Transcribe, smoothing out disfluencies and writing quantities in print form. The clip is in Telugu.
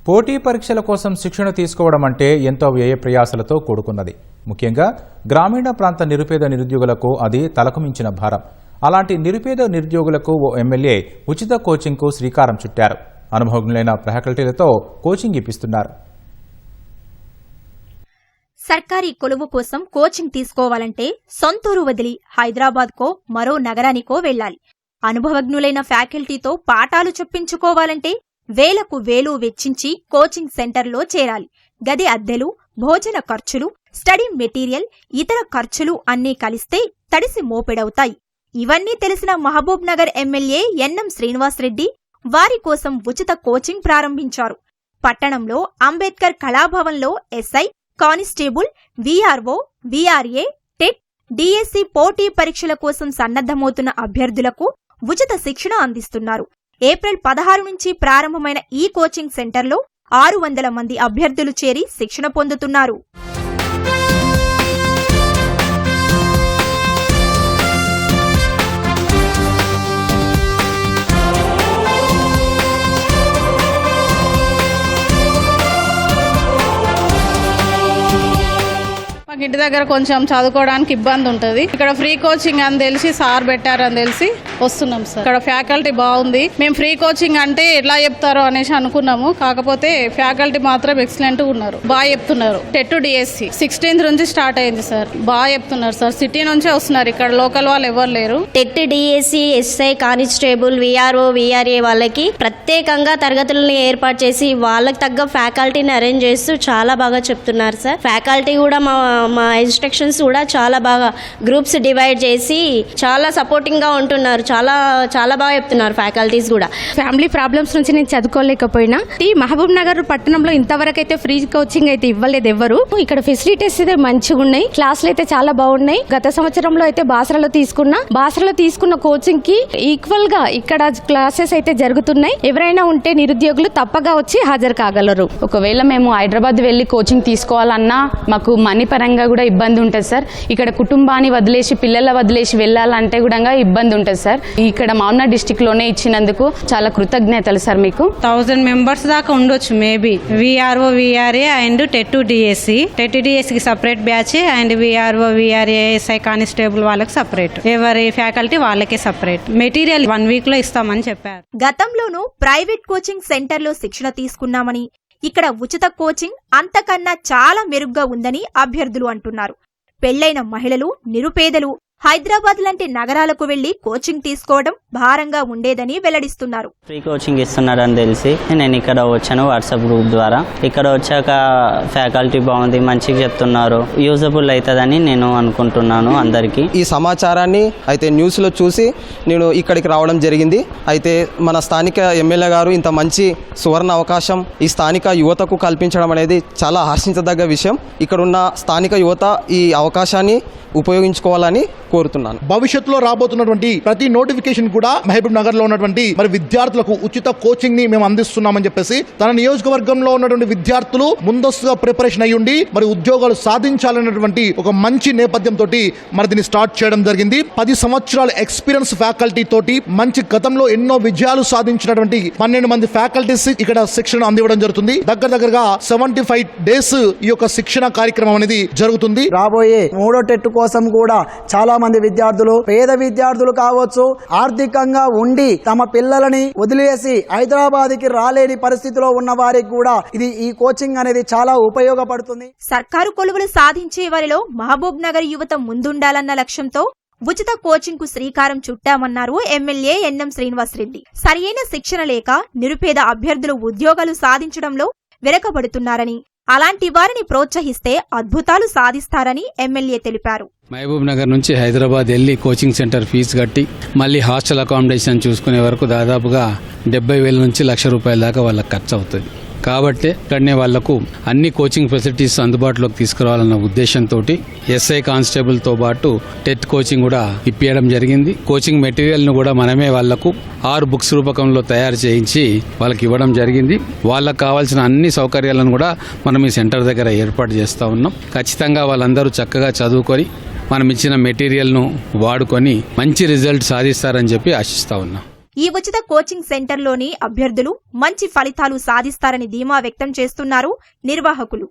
పోటీ పరీక్షల కోసం శిక్షణ తీసుకోవడం అంటే ఎంతో వ్యయ ప్రయాసలతో కూడుకున్నది. ముఖ్యంగా గ్రామీణ ప్రాంత నిరుపేద నిరుద్యోగులకు అది తలకు మించిన భారం. అలాంటి నిరుపేద నిరుద్యోగులకు ఓ ఎమ్మెల్యే ఉచిత కోచింగ్కు శ్రీకారం చుట్టారు. అనుభవజ్ఞులైన ఫ్యాకల్టీలతో కోచింగ్ ఇప్పిస్తున్నారు. సర్కారీ కొలువు కోసం కోచింగ్ తీసుకోవాలంటే సొంతూరు వదిలి హైదరాబాద్కో మరో నగరానికో వెళ్లాలి. అనుభవజ్ఞులైన ఫ్యాకల్టీతో పాఠాలు చెప్పించుకోవాలంటే వేలకు వేలు వెచ్చించి కోచింగ్ సెంటర్లో చేరాలి. గది అద్దెలు, భోజన ఖర్చులు, స్టడీ మెటీరియల్, ఇతర ఖర్చులు అన్నీ కలిస్తే తడిసి మోపెడవుతాయి. ఇవన్నీ తెలిసిన Mahabubnagar MLA NM Srinivasa Reddy వారి కోసం ఉచిత కోచింగ్ ప్రారంభించారు. పట్టణంలో అంబేద్కర్ కళాభవన్లో SI, constable, VRO, VRA, TET, DSC పోటీ పరీక్షల కోసం సన్నద్దమవుతున్న అభ్యర్థులకు ఉచిత శిక్షణ అందిస్తున్నారు. ఏప్రిల్ 16 నుంచి ప్రారంభమైన ఈ కోచింగ్ సెంటర్లో 600 మంది అభ్యర్థులు చేరి శిక్షణ పొందుతున్నారు. ఇంటి దగ్గర కొంచెం చదువుకోవడానికి ఇబ్బంది ఉంటుంది. ఇక్కడ ఫ్రీ కోచింగ్ అని తెలిసి సార్ పెట్టారని తెలిసి వస్తున్నాం సార్. ఇక్కడ ఫ్యాకల్టీ బాగుంది. మేము ఫ్రీ కోచింగ్ అంటే ఎట్లా చెప్తారో అనేసి అనుకున్నాము. కాకపోతే ఫ్యాకల్టీ మాత్రం ఎక్సలెంట్ ఉన్నారు, బాగా చెప్తున్నారు. టెట్ డిఎస్సి 16th నుంచి స్టార్ట్ అయింది సార్. బాగా చెప్తున్నారు సార్. సిటీ నుంచే వస్తున్నారు, ఇక్కడ లోకల్ వాళ్ళు ఎవరు లేరు. TET DSC, SI, constable, VRO, VRA వాళ్ళకి ప్రత్యేకంగా తరగతులను ఏర్పాటు చేసి వాళ్ళకి తగ్గ ఫ్యాకల్టీని అరేంజ్ చేస్తూ చాలా బాగా చెప్తున్నారు సార్. ఫ్యాకల్టీ కూడా మా ఇన్స్ట్రక్షన్స్ కూడా చాలా బాగా గ్రూప్స్ డివైడ్ చేసి చాలా సపోర్టింగ్ గా ఉంటున్నారు. చాలా బాగా చెప్తున్నారు ఫ్యాకల్టీస్ కూడా. ఫ్యామిలీ ప్రాబ్లమ్స్ నుంచి నేను చదువుకోలేకపోయినా ఈ మహబూబ్ నగర్ పట్టణంలో ఇంతవరకు అయితే ఫ్రీ కోచింగ్ అయితే ఇవ్వలేదు ఎవరు. ఇక్కడ ఫెసిలిటీస్ అయితే మంచిగా ఉన్నాయి, క్లాసులు అయితే చాలా బాగున్నాయి. గత సంవత్సరంలో అయితే బాసరలో తీసుకున్న కోచింగ్ కి ఈక్వల్ గా ఇక్కడ క్లాసెస్ అయితే జరుగుతున్నాయి. ఎవరైనా ఉంటే నిరుద్యోగులు తప్పగా వచ్చి హాజరు కాగలరు. ఒకవేళ మేము హైదరాబాద్ వెళ్ళి కోచింగ్ తీసుకోవాలన్నా మాకు మనీ పరంగా కూడా ఇబ్బంది ఉంటుంది సార్. ఇక్కడ కుటుంబాన్ని వదిలేసి పిల్లల వదిలేసి వెళ్ళాలంటే కూడా ఇబ్బంది ఉంటుంది సార్. ఇక్కడ మౌనా డిస్టిక్ లోనే ఇచ్చినందుకు చాలా కృతజ్ఞతలు సార్. మీకు 1000 మెంబర్స్ దాకా ఉండొచ్చు maybe. VRO, VRA and TET DSC కి separate batch and VRO, VRA, SI, constable వాళ్ళకి సపరేట్, ఎవరి ఫ్యాకల్టీ వాళ్ళకే సపరేట్. మెటీరియల్ 1 వీక్ లో ఇస్తామని చెప్పారు. గతంలోనూ ప్రైవేట్ కోచింగ్ సెంటర్లో శిక్షణ తీసుకున్నామని, ఇక్కడ ఉచిత కోచింగ్ అంతకన్నా చాలా మెరుగ్గా ఉందని అభ్యర్థులు అంటున్నారు. పెళ్లైన మహిళలు, నిరుపేదలు హైదరాబాద్ లాంటి నగరాలకు వెళ్లి కోచింగ్ తీసుకోవడం భారంగా ఉండేదని వెల్లడిస్తున్నారు. ఫ్రీ కోచింగ్ ఇస్తున్నారని తెలిసి నేను ఇక్కడ వచ్చాను వాట్సాప్ గ్రూప్ ద్వారా. ఇక్కడ వచ్చాక ఫ్యాకల్టీ బాగుంది, మంచిగా చెప్తున్నారు, యూజబుల్ అవుతుందని నేను అనుకుంటున్నాను. అందరికీ ఈ సమాచారాన్ని అయితే న్యూస్లో చూసి నేను ఇక్కడికి రావడం జరిగింది. అయితే మన స్థానిక ఎమ్మెల్యే గారు ఇంత మంచి సువర్ణ అవకాశం ఈ స్థానిక యువతకు కల్పించడం అనేది చాలా హర్షించదగ్గ విషయం. ఇక్కడున్న స్థానిక యువత ఈ అవకాశాన్ని ఉపయోగించుకోవాలని కోరుతున్నాను. భవిష్యత్తులో రాబోతున్నటువంటి ప్రతి నోటిఫికేషన్ కూడా మహబూబ్ నగర్ లో ఉన్నటువంటి మరి విద్యార్థులకు ఉచిత కోచింగ్ ని మేము అందిస్తున్నామని చెప్పేసి తన నియోజకవర్గంలో ఉన్నటువంటి విద్యార్థులు ముందస్తుగా ప్రిపరేషన్ అయ్యుండి మరి ఉద్యోగాలు సాధించాలన్నటువంటి ఒక మంచి నేపథ్యంతో మరి దీన్ని స్టార్ట్ చేయడం జరిగింది. 10 సంవత్సరాల ఎక్స్పీరియన్స్ ఫ్యాకల్టీ తోటి మంచి గతంలో ఎన్నో విజయాలు సాధించినటువంటి 12 మంది ఫ్యాకల్టీస్ ఇక్కడ శిక్షణ అందివ్వడం జరుగుతుంది. దగ్గరగా 75 days ఈ యొక్క శిక్షణ కార్యక్రమం అనేది జరుగుతుంది. రాబోయే 3వ టెట్ కోసం కూడా చాలా మంది విద్యార్థులు, పేద విద్యార్థులు కావచ్చు, ఆర్థికంగా ఉండి తమ పిల్లలని వదిలేసి హైదరాబాద్ కి రాలేని పరిస్థితిలో ఉన్న వారికి కూడా ఈ కోచింగ్ అనేది చాలా ఉపయోగపడుతుంది. సర్కారు కొలువులు సాధించే వారిలో మహబూబ్ నగర్ యువత ముందుండాలన్న లక్ష్యంతో ఉచిత కోచింగ్ కు శ్రీకారం చుట్టామన్నారు ఎమ్మెల్యే ఎన్ఎం శ్రీనివాసరెడ్డి. సరియైన శిక్షణ లేక నిరుపేద అభ్యర్థులు ఉద్యోగాలు సాధించడంలో వెనకబడుతున్నారని, అలాంటి వారిని ప్రోత్సహిస్తే అద్భుతాలు సాధిస్తారని ఎమ్మెల్యే తెలిపారు. మహబూబ్ నగర్ నుంచి హైదరాబాద్ వెళ్లి కోచింగ్ సెంటర్ ఫీజు కట్టి మళ్ళీ హాస్టల్ అకామిడేషన్ చూసుకునే వరకు దాదాపుగా 70,000 నుంచి ₹1,00,000 దాకా వాళ్ళకి ఖర్చు అవుతుంది. కాబట్టి ఇక్కడనే వాళ్లకు అన్ని కోచింగ్ ఫెసిలిటీస్ అందుబాటులోకి తీసుకురావాలన్న ఉద్దేశంతో ఎస్ఐ, కానిస్టేబుల్తో పాటు టెట్ కోచింగ్ కూడా ఇప్పించడం జరిగింది. కోచింగ్ మెటీరియల్ను కూడా మనమే వాళ్లకు 6 books రూపకంలో తయారు చేయించి వాళ్ళకి ఇవ్వడం జరిగింది. వాళ్ళకు కావాల్సిన అన్ని సౌకర్యాలను కూడా మనం ఈ సెంటర్ దగ్గర ఏర్పాటు చేస్తూ ఉన్నాం. ఖచ్చితంగా వాళ్ళందరూ చక్కగా చదువుకొని మనం ఇచ్చిన మెటీరియల్ను వాడుకొని మంచి రిజల్ట్ సాధిస్తారని చెప్పి ఆశిస్తా ఉన్నాం. ఈ ఉచిత కోచింగ్ సెంటర్లోని అభ్యర్థులు మంచి ఫలితాలు సాధిస్తారని ధీమా వ్యక్తం చేస్తున్నారు నిర్వాహకులు.